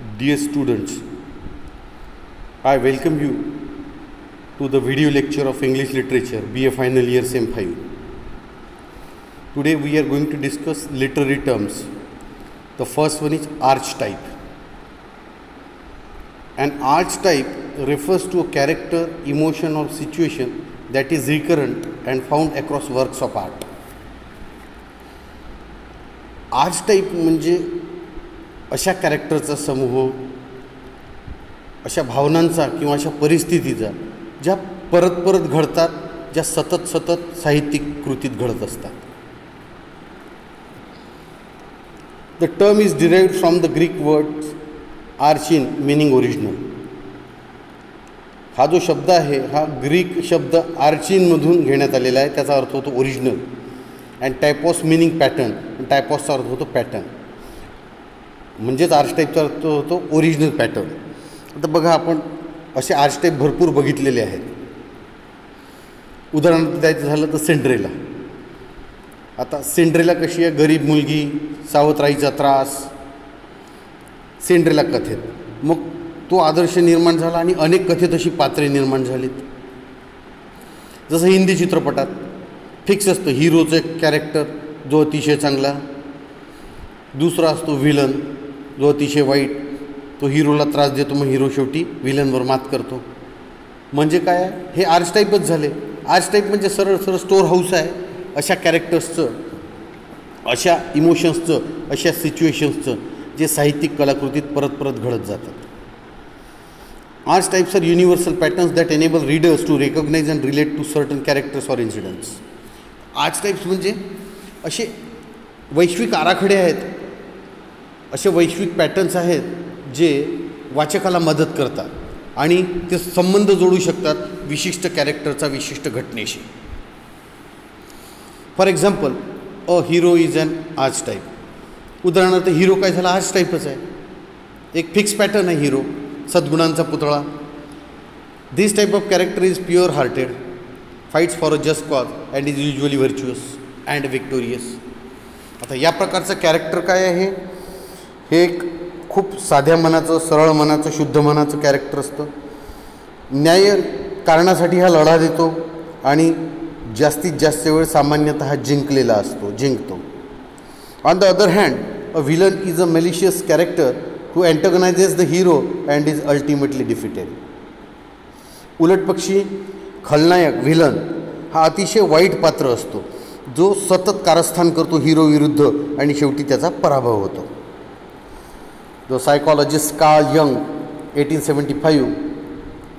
Dear students, I welcome you to the video lecture of English Literature, BA Final Year Sem 5. Today we are going to discuss literary terms. The first one is archetype. An archetype refers to a character, emotion or situation that is recurrent and found across works of art. Archetype म्हणजे अशा कॅरेक्टरचा समूह, अशा भावनांचा किंवा अशा परिस्थितीचा ज्या परत परत घडतात, ज्या सतत साहित्यिक कृतीत घडत असतात. The term is derived from the Greek word archein meaning original. हा जो शब्द आहे हा ग्रीक शब्द आर्चिनमधून घेण्यात आलेला आहे. त्याचा अर्थ होतो original. And typos meaning pattern. टायपॉसचा अर्थ होतो पॅटर्न, म्हणजेच आर्चटाईपचा अर्थ होतो ओरिजिनल पॅटर्न. आता बघा, आपण असे आर्चटाईप भरपूर बघितलेले आहेत. उदाहरणार्थ द्यायचं झालं तर सिंड्रेला. आता सिंड्रेला कशी आहे? गरीब मुलगी, सावत्राईचा त्रास, सिंड्रेला कथेत. मग तो आदर्श निर्माण झाला आणि अनेक कथेत अशी पात्रे निर्माण झालीत. जसं हिंदी चित्रपटात फिक्स असतं हिरोचं एक कॅरेक्टर जो अतिशय चांगला, दुसरा असतो विलन जो अतिशय वाईट. तो हिरोला त्रास देतो, मग हिरो शेवटी विलनवर मात करतो. म्हणजे काय आहे? हे आर्चटाईपच झाले. आर्चटाईप म्हणजे सरळ स्टोअर हाऊस आहे अशा कॅरेक्टर्सचं, अशा इमोशन्सचं, अशा सिच्युएशन्सचं जे साहित्यिक कलाकृतीत परत घडत जातात. Archetypes are universal patterns that enable readers to recognize and relate to certain characters or incidents. Archetypes म्हणजे असे वैश्विक आराखडे आहेत, असे वैश्विक पॅटर्न्स आहेत जे वाचकाला मदत करतात आणि ते संबंध जोडू शकतात विशिष्ट कॅरेक्टरचा विशिष्ट घटनेशी. For example, a hero is an archetype. उदाहरणार्थ हिरो काय झाला? आर्चटाइपच आहे, एक फिक्स पॅटर्न आहे हिरो, सद्गुणांचा पुतळा. This type of character is pure hearted, fights for a just cause and is usually virtuous and victorious. आता या प्रकारचं कॅरेक्टर काय आहे? हे एक खूप साध्या मनाचं, सरळ मनाचं, शुद्ध मनाचं कॅरेक्टर असतं. न्याय कारणासाठी हा लढा देतो आणि जास्तीत जास्त वेळ सामान्यतः जिंकतो. On the other hand, a villain is a malicious character who antagonizes the hero and is ultimately defeated. उलटपक्षी खलनायक व्हिलन हा अतिशय वाईट पात्र असतो जो सतत कारस्थान करतो हिरो विरुद्ध आणि शेवटी त्याचा पराभव होतो. The psychologist Carl Jung 1875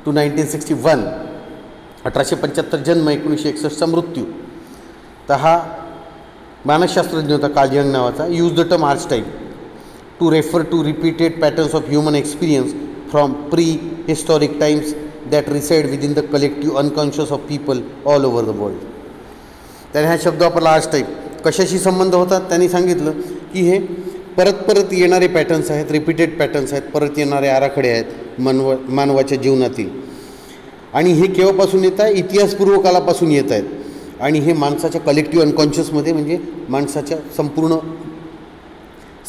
to 1961, 1875 जन्म, 1961 मृत्यू. तर हा मानसशास्त्रज्ञ होता कार्ल यंग नावाचा. Use the term archetype to refer to repeated patterns of human experience from prehistoric times that reside within the collective unconscious of people all over the world. त्याने हा शब्द वापरला आर्चटाइप. कशाशी संबंध होतात? त्यांनी सांगितलं की हे परत येणारे पॅटर्न्स आहेत, रिपीटेड पॅटर्न्स आहेत, परत येणारे आराखडे आहेत मानवाच्या जीवनातील. आणि हे केव्हापासून येत आहे? इतिहासपूर्व कालापासून येत आहेत. आणि हे माणसाच्या कलेक्टिव्ह अनकॉन्शियसमध्ये, म्हणजे माणसाच्या संपूर्ण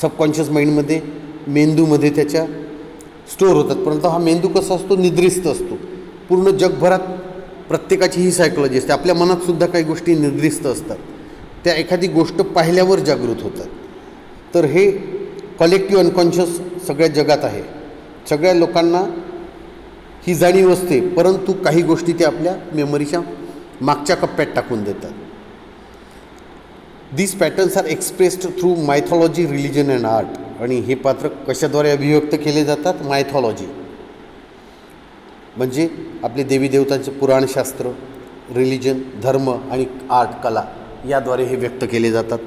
सबकॉन्शियस माइंडमध्ये, मेंदूमध्ये त्याच्या स्टोअर होतात. परंतु हा मेंदू कसा असतो? निद्रिस्त असतो. पूर्ण जगभरात प्रत्येकाची ही सायकोलॉजी असते. आपल्या मनातसुद्धा काही गोष्टी निद्रिस्त असतात, त्या एखादी गोष्ट पाहिल्यावर जागृत होतात. तर हे कलेक्टिव्ह अनकॉन्शियस सगळ्या जगात आहे. सगळ्या लोकांना ही जाणीव असते, परंतु काही गोष्टी ते आपल्या मेमरीच्या मागच्या कप्प्यात टाकून देतात. These patterns are expressed through mythology, religion and art. आणि हे पात्र कशाद्वारे अभिव्यक्त केले जातात? मायथॉलॉजी म्हणजे आपले देवी देवतांचे पुराणशास्त्र, रिलिजन, धर्म आणि आर्ट, कला, याद्वारे हे व्यक्त केले जातात.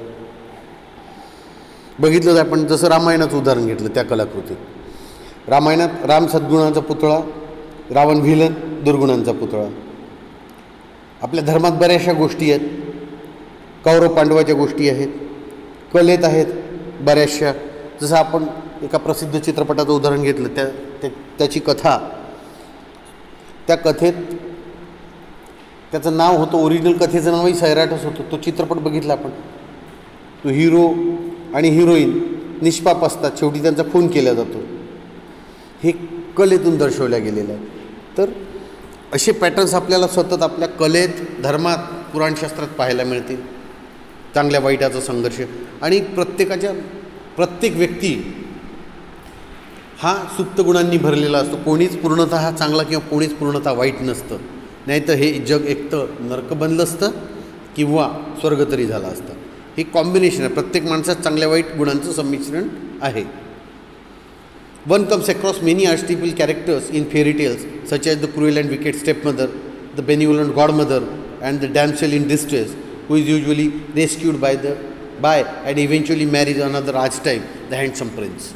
बघितलं आपण, जसं रामायणाचं उदाहरण घेतलं त्या कलाकृतीत. रामायणात राम सद्गुणांचा पुतळा, रावण व्हिलन दुर्गुणांचा पुतळा. आपल्या धर्मात बऱ्याचशा गोष्टी आहेत, कौरव पांडवाच्या गोष्टी आहेत, कलेत आहेत बऱ्याचशा. जसं आपण एका प्रसिद्ध चित्रपटाचं उदाहरण घेतलं, त्याची कथा, त्या कथेत त्याचं नाव होतं, ओरिजिनल कथेचं नावही सैराटच होतं. तो चित्रपट बघितला आपण. तो हिरो आणि हिरोईन निष्पाप असतात, शेवटी त्यांचा खून केला जातो. हे कलेतून दर्शवल्या गेलेलं आहे. तर असे पॅटर्न्स आपल्याला सतत आपल्या कलेत, धर्मात, पुराणशास्त्रात पाहायला मिळतील. चांगल्या वाईटाचा संघर्ष, आणि प्रत्येक व्यक्ती हा सुप्त गुणांनी भरलेला असतो. कोणीच पूर्णतः चांगला किंवा कोणीच पूर्णतः वाईट नसतं. नाहीतर हे जग एकतर नरक बनलं असतं किंवा स्वर्ग तरी झाला असतं. हे कॉम्बिनेशन आहे. प्रत्येक माणसात चांगल्या वाईट गुणांचं संमिश्रण आहे. One comes across many artificial characters in fairy tales such as the cruel and wicked stepmother, the benevolent godmother and the damsel in distress who is usually rescued by and eventually marries another archetype, the handsome prince.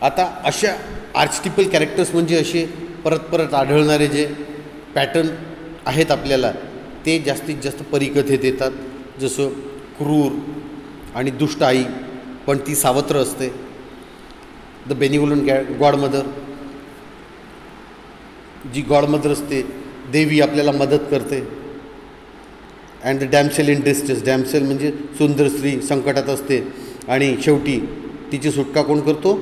आता अशा आर्चटिपल characters म्हणजे असे परत आढळणारे जे pattern आहेत आपल्याला, ते जास्तीत जास्त परिकथेत येतात. जसं क्रूर आणि दुष्ट आई, पण ती सावत्र असते. The benevolent godmother, G godmother असते, देवी आपल्याला मदत करते. And the damsel in distress, डॅम्सेल म्हणजे सुंदर स्त्री संकटात असते आणि शेवटी तिची सुटका कोण करतो?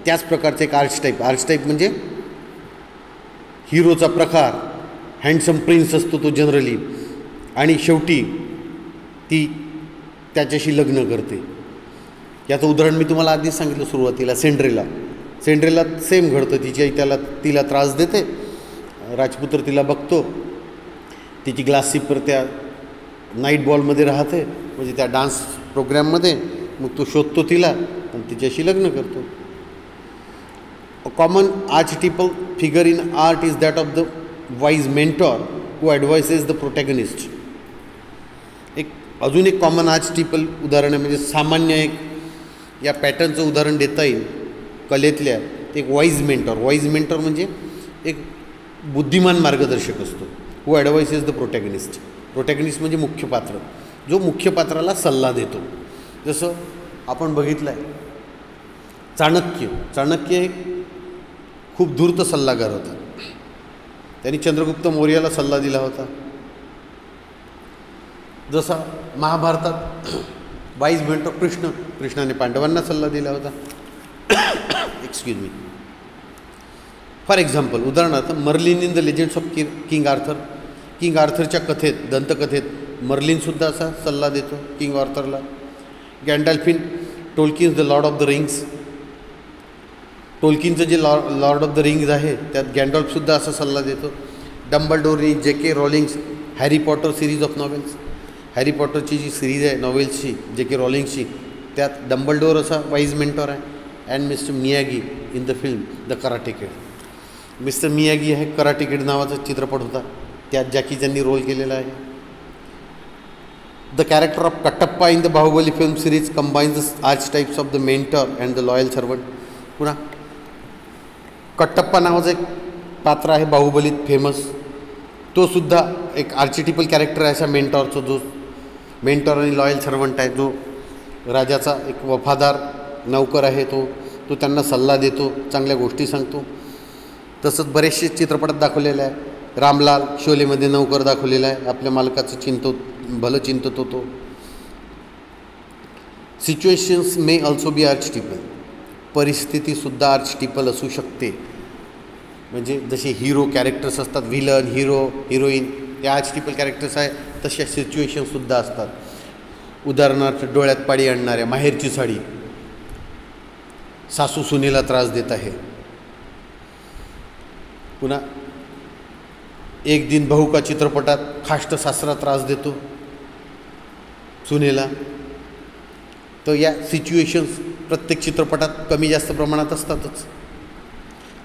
त्याच प्रकारचे एक आर्चटाईप म्हणजे हिरोचा प्रकार, हँडसम प्रिन्स असतो तो जनरली, आणि शेवटी ती त्याच्याशी लग्न करते. याचं उदाहरण मी तुम्हाला आधीच सांगितलं सुरुवातीला, सेंड्रेला सेम घडतं. तिची आई तिला त्रास देते, राजपुत्र तिला बघतो, तिची ग्लास स्लीपर त्या नाईट बॉलमध्ये राहते, म्हणजे त्या डान्स प्रोग्रॅममध्ये. मग तो शोधतो तिला आणि तिच्याशी लग्न करतो. A common archetypal figure in art is that of the wise mentor who advises the protagonist. अजून एक कॉमन आर्चटिपल उदाहरण आहे, म्हणजे सामान्य एक या पॅटर्नचं उदाहरण देता येईल कलेतल्या, ते एक वाईज मेंटॉर म्हणजे एक बुद्धिमान मार्गदर्शक असतो. हू ॲडवाइसेस द प्रोटॅगनिस्ट म्हणजे मुख्य पात्र, जो मुख्य पात्राला सल्ला देतो. जसं आपण बघितलं आहे चाणक्य एक खूप धूर्त सल्लागार होता. त्यांनी चंद्रगुप्त मौर्याला सल्ला दिला होता. जसा महाभारतात वाईज मेंटॉर कृष्णाने पांडवांना सल्ला दिला होता. Excuse me. फॉर एक्झाम्पल, उदाहरणार्थ Merlin in the legends of king आर्थरच्या कथेत, दंतकथेत मर्लिनसुद्धा असा सल्ला देतो किंग आर्थरला. Gandalf in Tolkien's the Lord of the Rings, टोल्किनचं जे लॉर्ड ऑफ द रिंग्स आहे त्यात गॅन्डॉल्फसुद्धा असा सल्ला देतो. डंबलडोरनी J.K. Rowling's Harry Potter series of novels, Harry पॉटरची जी सिरीज आहे नॉवेल्सची J.K. रॉलिंग्सची, त्यात डंबलडोर असा वाईज मेंटॉर आहे. And mister Miyagi in the film the Karate Kid, mister Miyagi आहे कराटे किड नावाचा चित्रपट होता, त्यात जॅकी त्यांनी रोल केलेला आहे. The character of Kattappa in the Baahubali film series combines the archetypes of the mentor and the loyal servant. पुन्हा कटप्पा नावाचं एक पात्र आहे बाहुबलीत फेमस, तो सुद्धा एक आर्चिटिपल कॅरेक्टर आहे अशा मेंटॉरचा, जो मेंटॉर आणि लॉयल सर्वंट आहे, जो राजाचा एक वफादार नौकर आहे. तो त्यांना सल्ला देतो, चांगल्या गोष्टी सांगतो. तसंच बरेचसे चित्रपटात दाखवलेलं आहे. रामलाल शोलेमध्ये नौकर दाखवलेला आहे, आपल्या मालकाचं भलं चिंतत होतो. सिच्युएशन्स मे ऑल्सो बी आर्चटिपल, परिस्थितीसुद्धा आर्चटिपल असू शकते. म्हणजे जसे हिरो कॅरेक्टर्स असतात, व्हिलन, हिरोईन, हे आर्चटिपल कॅरेक्टर्स आहे, तशा सिच्युएशनसुद्धा असतात. उदाहरणार्थ डोळ्यात पाणी आणणाऱ्या माहेरची साडी, सासू सुनेला त्रास देत आहे. पुन्हा एक दिन बहू का चित्रपटात खाष्ट सासरा त्रास देतो सुनेला. तर या सिच्युएशन्स प्रत्येक चित्रपटात कमी जास्त प्रमाणात असतातच.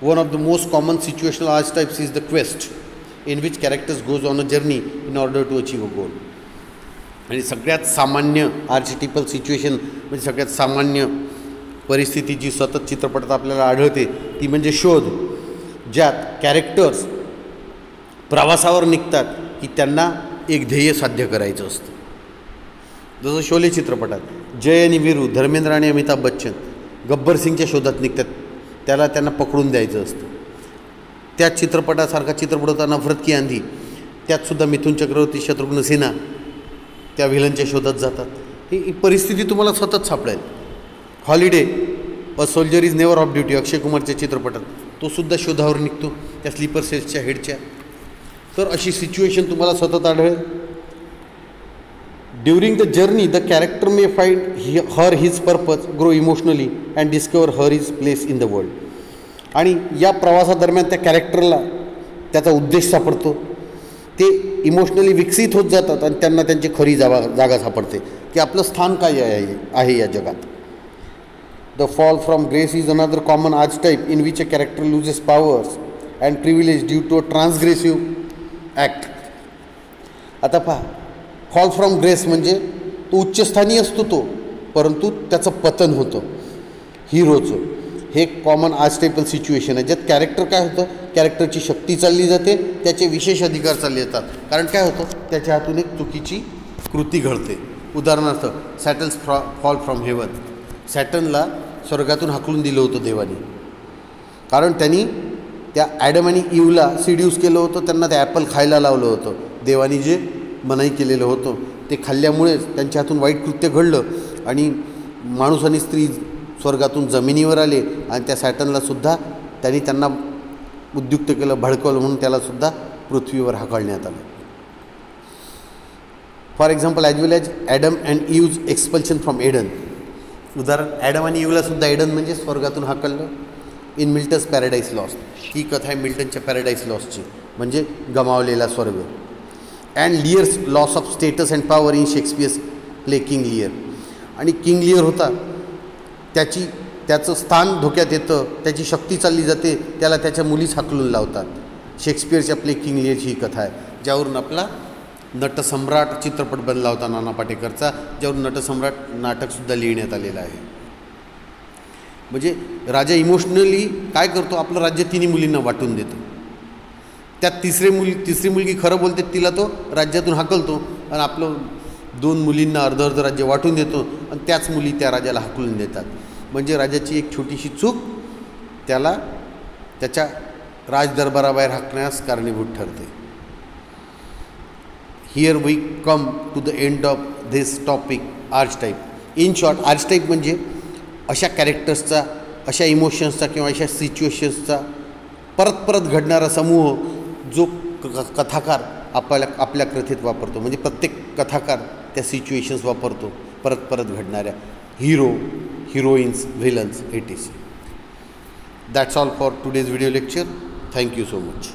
One of the most common situational archetypes is the quest in which characters goes on a journey in order to achieve a goal. आणि सगळ्यात सामान्य आर्चटिपल सिच्युएशन म्हणजे सगळ्यात सामान्य परिस्थिती जी सतत चित्रपटात आपल्याला आढळते ती म्हणजे शोध, ज्यात कॅरेक्टर्स प्रवासावर निघतात की त्यांना एक ध्येय साध्य करायचं असतं. जसं शोले चित्रपटात जय आणि वीरू, धर्मेंद्र आणि अमिताभ बच्चन गब्बर सिंगच्या शोधात निघतात, त्यांना पकडून द्यायचं असतं. त्याच चित्रपटासारखा चित्रपट होता नफरत की आंधी, त्यातसुद्धा मिथुन चक्रवर्ती, शत्रुघ्न सिन्हा त्या व्हिलनच्या शोधात जातात. ही परिस्थिती तुम्हाला सतत सापडेल. Holiday a soldier is never off duty Akshay कुमारच्या चित्रपटात तो सुद्धा शोधावर निघतो त्या स्लीपर सेल्सच्या हेडच्या. तर अशी सिच्युएशन तुम्हाला सतत आढळेल. During the journey the character may find her his purpose, grow emotionally and discover her his place in the world. आणि या प्रवासादरम्यान त्या कॅरेक्टरला त्याचा उद्देश सापडतो, ते इमोशनली विकसित होत जातात आणि त्यांना त्यांची खरी जागा सापडते की आपलं स्थान काय आहे या जगात. The fall from grace is another common archetype in which a character loses powers and privilege due to a transgressive act. आता पहा, फॉल फ्रॉम ग्रेस म्हणजे तो उच्चस्थानी असतो तो, परंतु त्याचं पतन होतं हिरोचं. हे कॉमन आर्चटाइपल सिच्युएशन आहे ज्यात कॅरेक्टर काय होतं, कॅरेक्टरची शक्ती चालली जाते, त्याचे विशेष अधिकार चालले जातात. कारण काय होतं, त्याच्या हातून एक चुकीची कृती घडते. उदाहरणार्थ सॅटन्स फॉल फ्रॉम हेवन. सॅटनला स्वर्गातून हाकलून दिलं होतं देवाने, कारण त्यांनी त्या ॲडम आणि ईवला सिड्यूस केलं होतं, त्यांना ते ॲपल खायला लावलं होतं. देवाने जे मनाई केलेलं होतं ते खाल्ल्यामुळेच त्यांच्या हातून वाईट कृत्य घडलं आणि माणूस आणि स्त्री स्वर्गातून जमिनीवर आले आणि त्या सॅटनलासुद्धा त्यांना उद्युक्त केलं, भडकवलं, म्हणून त्यालासुद्धा पृथ्वीवर हाकलण्यात आलं. For example as well as Adam and Eve's expulsion from Eden. उदाहरण, ॲडम आणि ईवलासुद्धा एडन म्हणजे स्वर्गातून हाकललं. इन मिल्टन्स पॅराडाईस लॉस्ट, ही कथा आहे मिल्टनच्या पॅराडाईस लॉस्टची, म्हणजे गमावलेला स्वर्ग. And Lear's loss of status and power in Shakespeare's play King Lear. आणि किंग लिअर होता, त्याचं स्थान धोक्यात येतं, त्याची शक्ती चालली जाते, त्याला त्याच्या मुलीच हाकलून लावतात. शेक्सपियरच्या प्ले किंग लिअरची ही कथा आहे, ज्यावरून आपला नटसम्राट चित्रपट बनला होता नाना पाटेकरचा, ज्यावरून नटसम्राट नाटकसुद्धा लिहिण्यात आलेलं आहे. म्हणजे राजा इमोशनली काय करतो, आपलं राज्य तिन्ही मुलींना वाटून देतो. त्यात तिसरी मुलगी खरं बोलते, तिला तो राज्यातून हाकलतो आणि आपलं 2 मुलींना अर्ध राज्य वाटून देतो आणि त्याच मुली त्या राजाला हाकलून देतात. म्हणजे राजाची एक छोटीशी चूक त्याला त्याच्या राजदरबाराबाहेर हाकण्यास कारणीभूत ठरते. Here we come to the end of this topic archetype. In short, archetype म्हणजे अशा कॅरेक्टर्सचा, अशा इमोशन्सचा किंवा अशा सिच्युएशन्सचा परत घडणारा समूह जो कथाकार आपल्या कथेत वापरतो. म्हणजे प्रत्येक कथाकार त्या सिच्युएशन्स वापरतो परत घडणाऱ्या, hero, heroines, villains, etc. That's all for today's video lecture. Thank you so much.